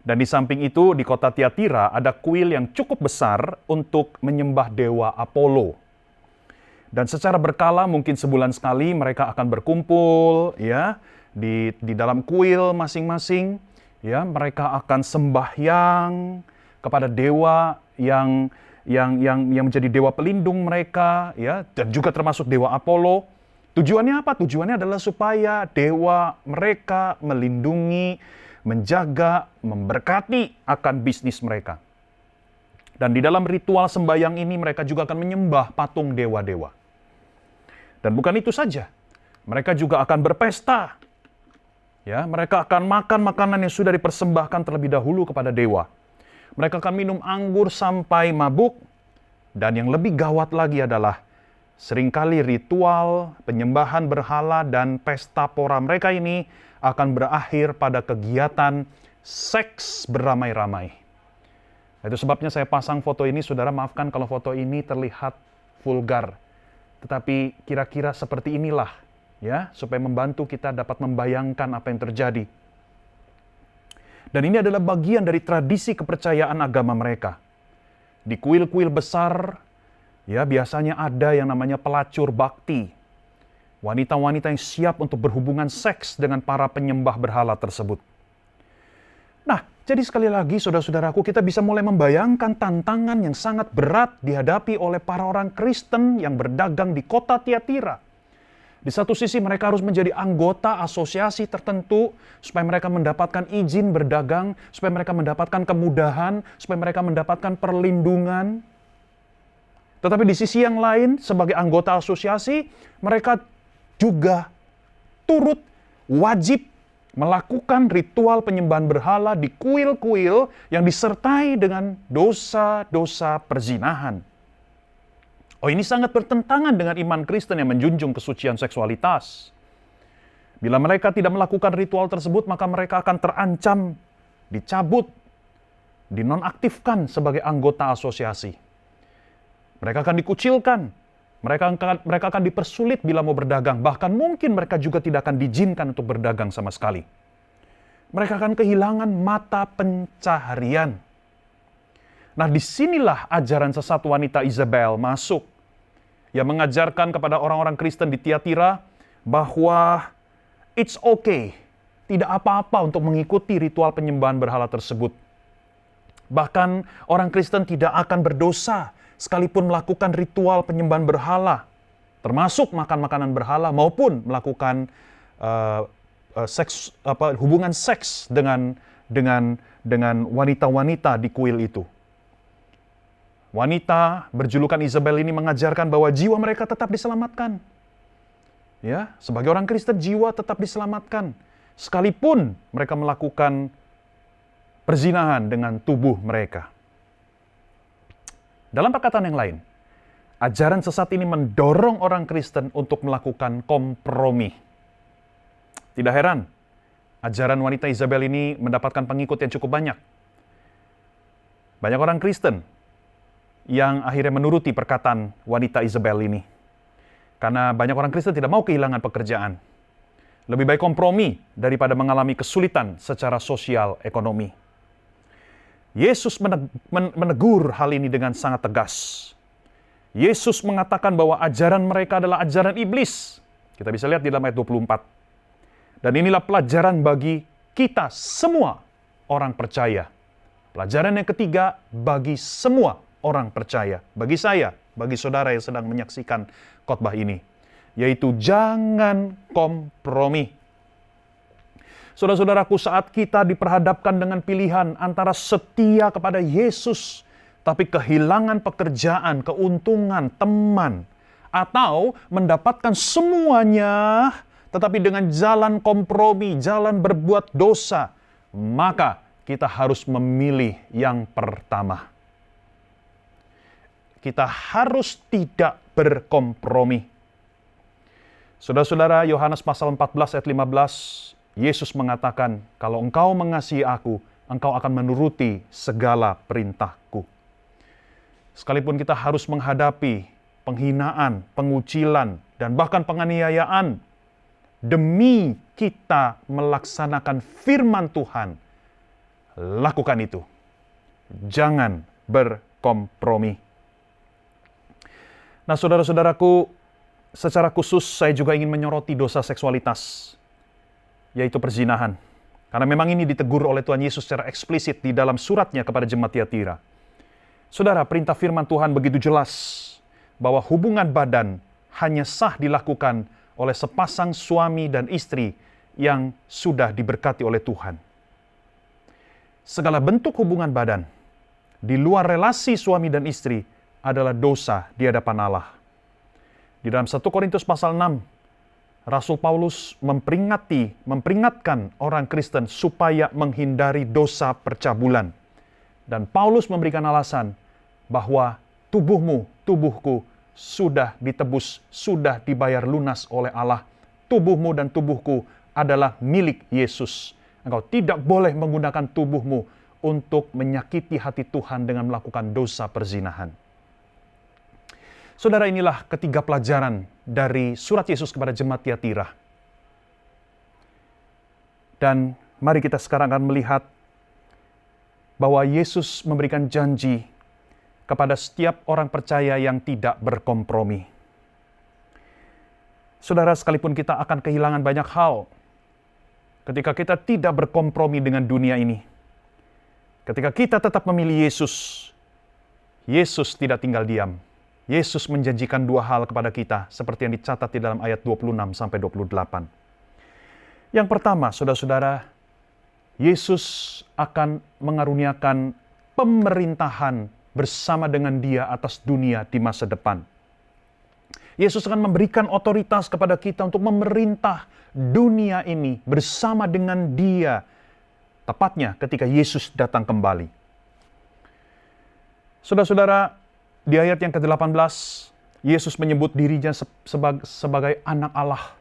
Dan di samping itu di kota Tiatira ada kuil yang cukup besar untuk menyembah dewa Apollo. Dan secara berkala mungkin sebulan sekali mereka akan berkumpul ya di dalam kuil masing-masing. Ya, mereka akan sembahyang kepada dewa yang menjadi dewa pelindung mereka, ya, dan juga termasuk dewa Apollo. Tujuannya apa? Tujuannya adalah supaya dewa mereka melindungi, menjaga, memberkati akan bisnis mereka. Dan di dalam ritual sembahyang ini mereka juga akan menyembah patung dewa-dewa. Dan bukan itu saja, mereka juga akan berpesta. Ya, mereka akan makan makanan yang sudah dipersembahkan terlebih dahulu kepada dewa. Mereka akan minum anggur sampai mabuk. Dan yang lebih gawat lagi adalah seringkali ritual penyembahan berhala dan pesta pora mereka ini akan berakhir pada kegiatan seks beramai-ramai. Itu sebabnya saya pasang foto ini, saudara, maafkan kalau foto ini terlihat vulgar. Tetapi kira-kira seperti inilah, ya, supaya membantu kita dapat membayangkan apa yang terjadi. Dan ini adalah bagian dari tradisi kepercayaan agama mereka. Di kuil-kuil besar, ya, biasanya ada yang namanya pelacur bakti. Wanita-wanita yang siap untuk berhubungan seks dengan para penyembah berhala tersebut. Nah, jadi sekali lagi saudara-saudaraku, kita bisa mulai membayangkan tantangan yang sangat berat dihadapi oleh para orang Kristen yang berdagang di kota Tiatira. Di satu sisi mereka harus menjadi anggota asosiasi tertentu supaya mereka mendapatkan izin berdagang, supaya mereka mendapatkan kemudahan, supaya mereka mendapatkan perlindungan. Tetapi di sisi yang lain, sebagai anggota asosiasi, mereka juga turut wajib melakukan ritual penyembahan berhala di kuil-kuil yang disertai dengan dosa-dosa perzinahan. Oh, ini sangat bertentangan dengan iman Kristen yang menjunjung kesucian seksualitas. Bila mereka tidak melakukan ritual tersebut, maka mereka akan terancam, dicabut, dinonaktifkan sebagai anggota asosiasi. Mereka akan dikucilkan, Mereka akan dipersulit bila mau berdagang. Bahkan mungkin mereka juga tidak akan diizinkan untuk berdagang sama sekali. Mereka akan kehilangan mata pencaharian. Nah, disinilah ajaran sesat wanita Isabel masuk. Yang mengajarkan kepada orang-orang Kristen di Tiatira bahwa it's okay, tidak apa-apa untuk mengikuti ritual penyembahan berhala tersebut. Bahkan orang Kristen tidak akan berdosa sekalipun melakukan ritual penyembahan berhala, termasuk makan makanan berhala maupun melakukan hubungan seks dengan wanita-wanita di kuil itu. Wanita berjulukan Isabel ini mengajarkan bahwa jiwa mereka tetap diselamatkan. Ya, sebagai orang Kristen jiwa tetap diselamatkan sekalipun mereka melakukan perzinahan dengan tubuh mereka. Dalam perkataan yang lain, ajaran sesat ini mendorong orang Kristen untuk melakukan kompromi. Tidak heran, ajaran wanita Isabel ini mendapatkan pengikut yang cukup banyak. Banyak orang Kristen yang akhirnya menuruti perkataan wanita Isabel ini. Karena banyak orang Kristen tidak mau kehilangan pekerjaan. Lebih baik kompromi daripada mengalami kesulitan secara sosial ekonomi. Yesus menegur hal ini dengan sangat tegas. Yesus mengatakan bahwa ajaran mereka adalah ajaran iblis. Kita bisa lihat di dalam ayat 24. Dan inilah pelajaran bagi kita semua orang percaya. Pelajaran yang ketiga bagi semua orang percaya. Bagi saya, bagi saudara yang sedang menyaksikan khotbah ini. Yaitu jangan kompromi. Saudara-saudaraku, saat kita diperhadapkan dengan pilihan antara setia kepada Yesus, tapi kehilangan pekerjaan, keuntungan, teman, atau mendapatkan semuanya, tetapi dengan jalan kompromi, jalan berbuat dosa, maka kita harus memilih yang pertama. Kita harus tidak berkompromi. Saudara-saudara, Yohanes pasal 14 ayat 15, Yesus mengatakan, kalau engkau mengasihi aku, engkau akan menuruti segala perintahku. Sekalipun kita harus menghadapi penghinaan, pengucilan, dan bahkan penganiayaan, demi kita melaksanakan firman Tuhan, lakukan itu. Jangan berkompromi. Nah, saudara-saudaraku, secara khusus saya juga ingin menyoroti dosa seksualitas, yaitu perzinahan. Karena memang ini ditegur oleh Tuhan Yesus secara eksplisit di dalam suratnya kepada jemaat Tiatira. Saudara, perintah firman Tuhan begitu jelas bahwa hubungan badan hanya sah dilakukan oleh sepasang suami dan istri yang sudah diberkati oleh Tuhan. Segala bentuk hubungan badan di luar relasi suami dan istri adalah dosa di hadapan Allah. Di dalam 1 Korintus pasal 6, Rasul Paulus memperingatkan orang Kristen supaya menghindari dosa percabulan. Dan Paulus memberikan alasan bahwa tubuhku sudah ditebus, sudah dibayar lunas oleh Allah. Tubuhmu dan tubuhku adalah milik Yesus. Engkau tidak boleh menggunakan tubuhmu untuk menyakiti hati Tuhan dengan melakukan dosa perzinahan. Saudara, inilah ketiga pelajaran dari surat Yesus kepada jemaat Tiatira. Dan mari kita sekarang akan melihat bahwa Yesus memberikan janji kepada setiap orang percaya yang tidak berkompromi. Saudara, sekalipun kita akan kehilangan banyak hal, ketika kita tidak berkompromi dengan dunia ini, ketika kita tetap memilih Yesus, Yesus tidak tinggal diam. Yesus menjanjikan dua hal kepada kita, seperti yang dicatat di dalam ayat 26-28. Yang pertama, saudara-saudara, Yesus akan mengaruniakan pemerintahan bersama dengan Dia atas dunia di masa depan. Yesus akan memberikan otoritas kepada kita untuk memerintah dunia ini bersama dengan Dia, tepatnya ketika Yesus datang kembali. Saudara-saudara, di ayat yang ke-18, Yesus menyebut dirinya sebagai anak Allah.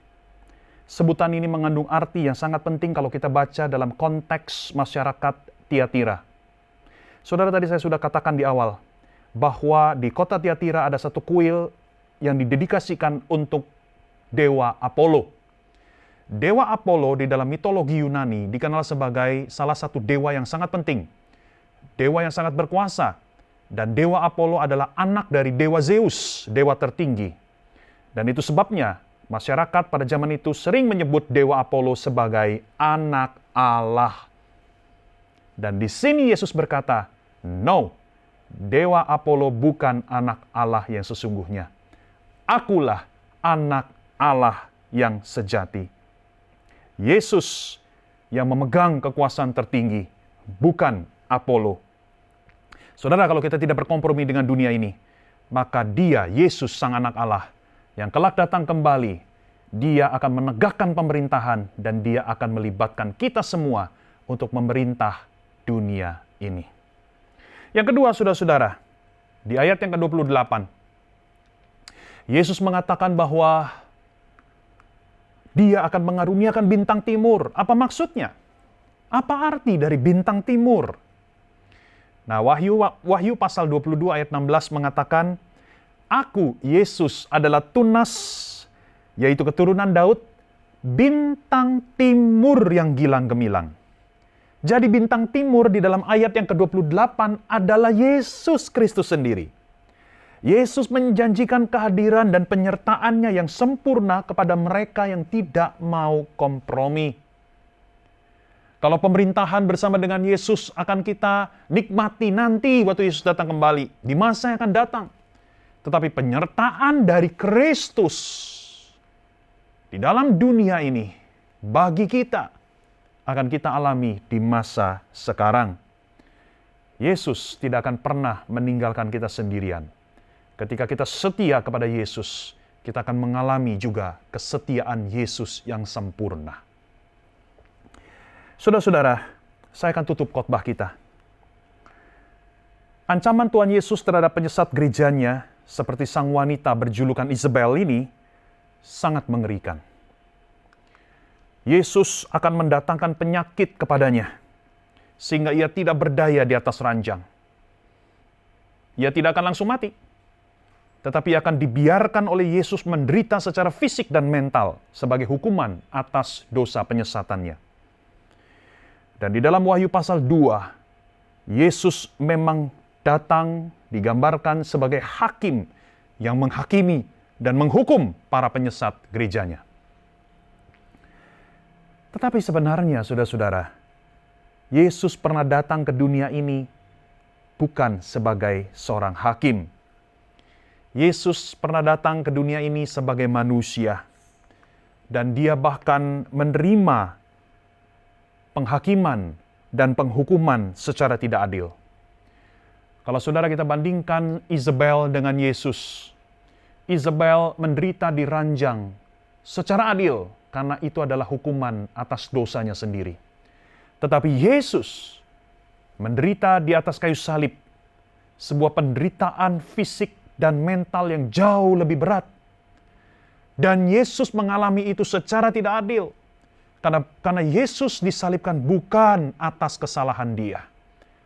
Sebutan ini mengandung arti yang sangat penting kalau kita baca dalam konteks masyarakat Tiatira. Saudara, tadi saya sudah katakan di awal, bahwa di kota Tiatira ada satu kuil yang didedikasikan untuk dewa Apollo. Dewa Apollo di dalam mitologi Yunani dikenal sebagai salah satu dewa yang sangat penting, dewa yang sangat berkuasa, dan dewa Apollo adalah anak dari dewa Zeus, dewa tertinggi. Dan itu sebabnya masyarakat pada zaman itu sering menyebut dewa Apollo sebagai anak Allah. Dan di sini Yesus berkata, "No, dewa Apollo bukan anak Allah yang sesungguhnya. Akulah anak Allah yang sejati." Yesus yang memegang kekuasaan tertinggi, bukan Apollo. Saudara, kalau kita tidak berkompromi dengan dunia ini, maka Dia, Yesus sang anak Allah, yang kelak datang kembali, Dia akan menegakkan pemerintahan dan Dia akan melibatkan kita semua untuk memerintah dunia ini. Yang kedua, saudara-saudara, di ayat yang ke-28, Yesus mengatakan bahwa Dia akan mengaruniakan bintang timur. Apa maksudnya? Apa arti dari bintang timur? Nah, Wahyu pasal 22 ayat 16 mengatakan, "Aku, Yesus, adalah tunas," yaitu keturunan Daud, "bintang timur yang gilang gemilang." Jadi bintang timur di dalam ayat yang ke-28 adalah Yesus Kristus sendiri. Yesus menjanjikan kehadiran dan penyertaannya yang sempurna kepada mereka yang tidak mau kompromi. Kalau pemerintahan bersama dengan Yesus akan kita nikmati nanti waktu Yesus datang kembali, di masa yang akan datang. Tetapi penyertaan dari Kristus di dalam dunia ini, bagi kita, akan kita alami di masa sekarang. Yesus tidak akan pernah meninggalkan kita sendirian. Ketika kita setia kepada Yesus, kita akan mengalami juga kesetiaan Yesus yang sempurna. Saudara-saudara, saya akan tutup khotbah kita. Ancaman Tuhan Yesus terhadap penyesat gerejanya, seperti sang wanita berjulukan Isabel ini, sangat mengerikan. Yesus akan mendatangkan penyakit kepadanya, sehingga ia tidak berdaya di atas ranjang. Ia tidak akan langsung mati, tetapi akan dibiarkan oleh Yesus menderita secara fisik dan mental sebagai hukuman atas dosa penyesatannya. Dan di dalam Wahyu pasal 2, Yesus memang datang digambarkan sebagai hakim yang menghakimi dan menghukum para penyesat gerejanya. Tetapi sebenarnya, saudara-saudara, Yesus pernah datang ke dunia ini bukan sebagai seorang hakim. Yesus pernah datang ke dunia ini sebagai manusia, dan Dia bahkan menerima penghakiman dan penghukuman secara tidak adil. Kalau saudara kita bandingkan Isabel dengan Yesus, Isabel menderita di ranjang secara adil karena itu adalah hukuman atas dosanya sendiri. Tetapi Yesus menderita di atas kayu salib, sebuah penderitaan fisik dan mental yang jauh lebih berat. Dan Yesus mengalami itu secara tidak adil. Karena Yesus disalibkan bukan atas kesalahan Dia,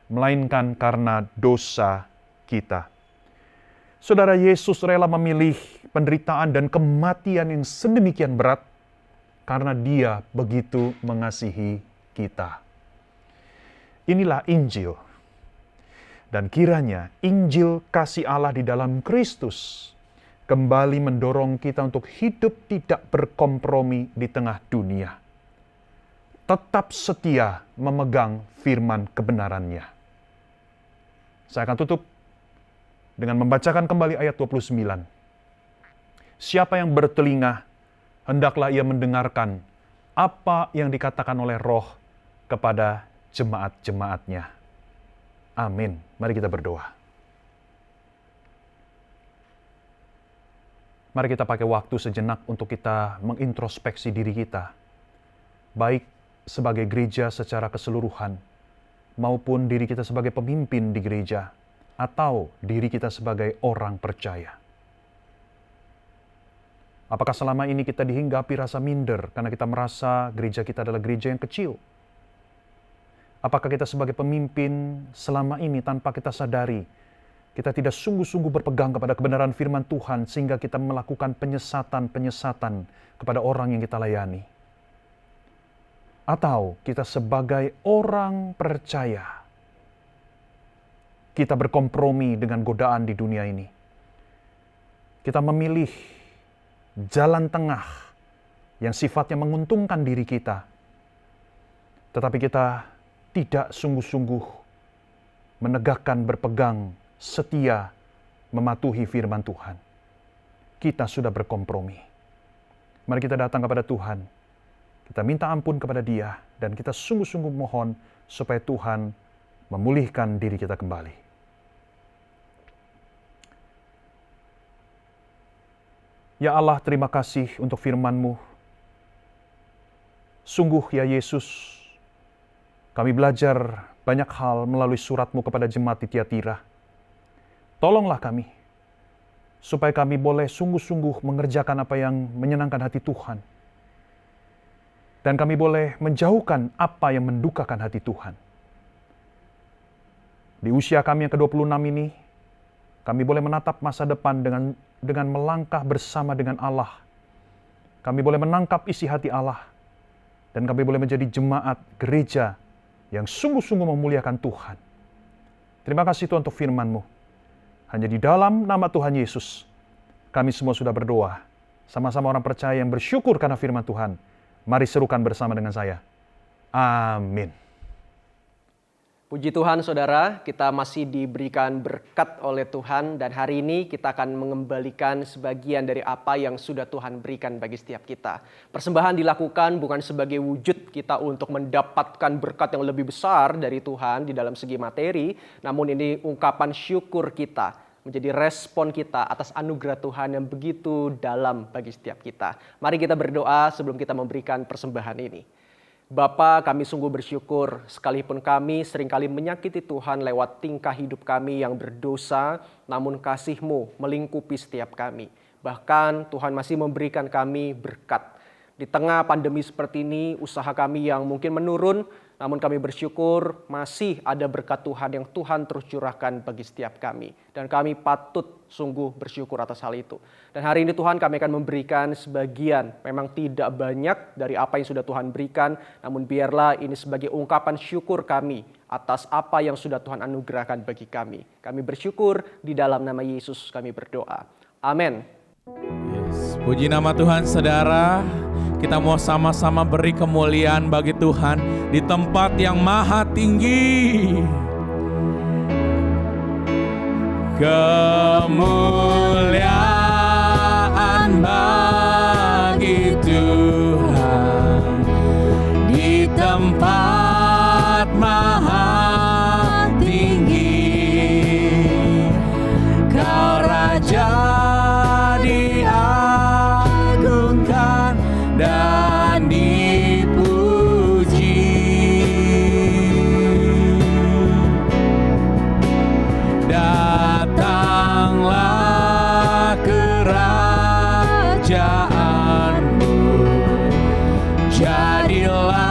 melainkan karena dosa kita. Saudara, Yesus rela memilih penderitaan dan kematian yang sedemikian berat karena Dia begitu mengasihi kita. Inilah Injil. Dan kiranya Injil kasih Allah di dalam Kristus kembali mendorong kita untuk hidup tidak berkompromi di tengah dunia. Tetap setia memegang firman kebenarannya. Saya akan tutup dengan membacakan kembali ayat 29. Siapa yang bertelinga, hendaklah ia mendengarkan apa yang dikatakan oleh Roh kepada jemaat-jemaatnya. Amin. Mari kita berdoa. Mari kita pakai waktu sejenak untuk kita mengintrospeksi diri kita, baik sebagai gereja secara keseluruhan, maupun diri kita sebagai pemimpin di gereja, atau diri kita sebagai orang percaya. Apakah selama ini kita dihinggapi rasa minder karena kita merasa gereja kita adalah gereja yang kecil? Apakah kita sebagai pemimpin selama ini tanpa kita sadari, kita tidak sungguh-sungguh berpegang kepada kebenaran firman Tuhan sehingga kita melakukan penyesatan-penyesatan kepada orang yang kita layani. Atau kita sebagai orang percaya, kita berkompromi dengan godaan di dunia ini. Kita memilih jalan tengah yang sifatnya menguntungkan diri kita, tetapi kita tidak sungguh-sungguh menegakkan, berpegang, setia, mematuhi firman Tuhan. Kita sudah berkompromi. Mari kita datang kepada Tuhan, kita minta ampun kepada Dia, dan kita sungguh-sungguh mohon supaya Tuhan memulihkan diri kita kembali. Ya Allah, terima kasih untuk firman-Mu. Sungguh ya Yesus, kami belajar banyak hal melalui surat-Mu kepada jemaat di Tiatira. Tolonglah kami, supaya kami boleh sungguh-sungguh mengerjakan apa yang menyenangkan hati Tuhan. Dan kami boleh menjauhkan apa yang mendukakan hati Tuhan. Di usia kami yang ke-26 ini, kami boleh menatap masa depan dengan melangkah bersama dengan Allah. Kami boleh menangkap isi hati Allah. Dan kami boleh menjadi jemaat gereja yang sungguh-sungguh memuliakan Tuhan. Terima kasih Tuhan untuk firman-Mu. Hanya di dalam nama Tuhan Yesus, kami semua sudah berdoa. Sama-sama orang percaya yang bersyukur karena firman Tuhan. Mari serukan bersama dengan saya. Amin. Puji Tuhan saudara, kita masih diberikan berkat oleh Tuhan dan hari ini kita akan mengembalikan sebagian dari apa yang sudah Tuhan berikan bagi setiap kita. Persembahan dilakukan bukan sebagai wujud kita untuk mendapatkan berkat yang lebih besar dari Tuhan di dalam segi materi, namun ini ungkapan syukur kita, menjadi respon kita atas anugerah Tuhan yang begitu dalam bagi setiap kita. Mari kita berdoa sebelum kita memberikan persembahan ini. Bapa, kami sungguh bersyukur sekalipun kami seringkali menyakiti Tuhan lewat tingkah hidup kami yang berdosa, namun kasih-Mu melingkupi setiap kami. Bahkan Tuhan masih memberikan kami berkat. Di tengah pandemi seperti ini, usaha kami yang mungkin menurun, namun kami bersyukur masih ada berkat Tuhan yang Tuhan terus curahkan bagi setiap kami. Dan kami patut sungguh bersyukur atas hal itu. Dan hari ini Tuhan kami akan memberikan sebagian, memang tidak banyak dari apa yang sudah Tuhan berikan, namun biarlah ini sebagai ungkapan syukur kami atas apa yang sudah Tuhan anugerahkan bagi kami. Kami bersyukur di dalam nama Yesus kami berdoa. Amin. Yes. Puji nama Tuhan saudara. Kita mau sama-sama beri kemuliaan bagi Tuhan di tempat yang maha tinggi. Kemuliaan bagi Tuhan di tempat maha tinggi. Kau Raja diagungkan dan dipuji. Datanglah kerajaan-Mu, jadilah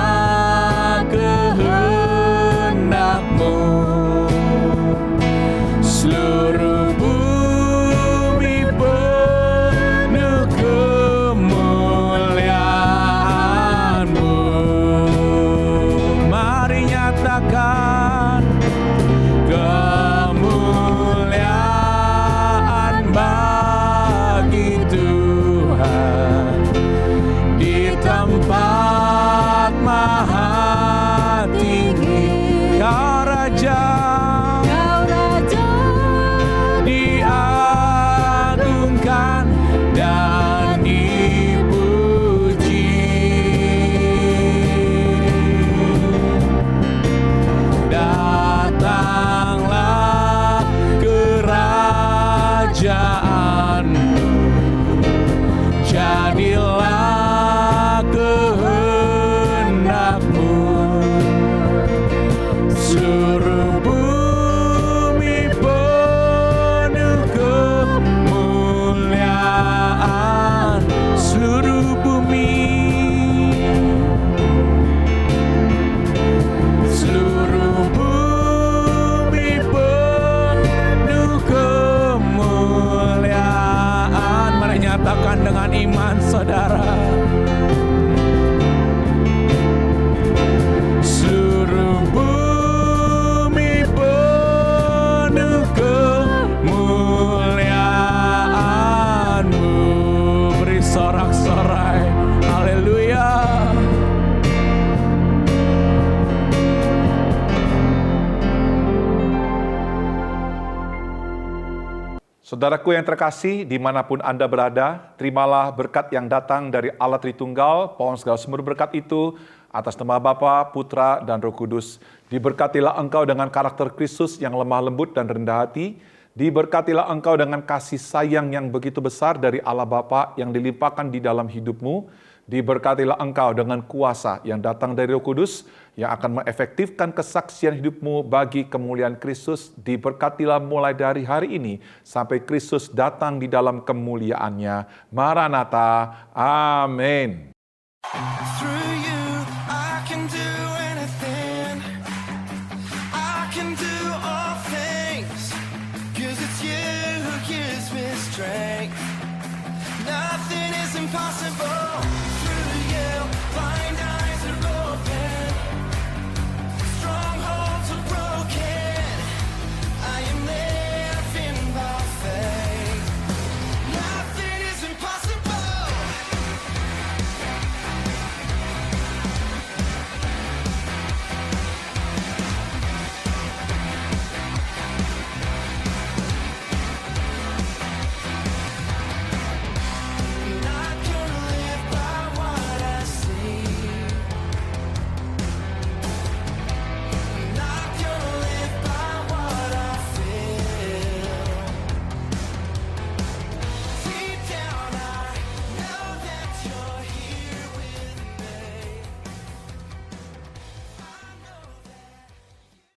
Saudaraku yang terkasih, dimanapun Anda berada, terimalah berkat yang datang dari Allah Tritunggal, pohon segala sumber berkat itu, atas nama Bapa, Putra, dan Roh Kudus. Diberkatilah engkau dengan karakter Kristus yang lemah lembut dan rendah hati. Diberkatilah engkau dengan kasih sayang yang begitu besar dari Allah Bapa yang dilimpahkan di dalam hidupmu. Diberkatilah engkau dengan kuasa yang datang dari Roh Kudus yang akan mengefektifkan kesaksian hidupmu bagi kemuliaan Kristus. Diberkatilah mulai dari hari ini sampai Kristus datang di dalam kemuliaannya. Maranatha. Amin.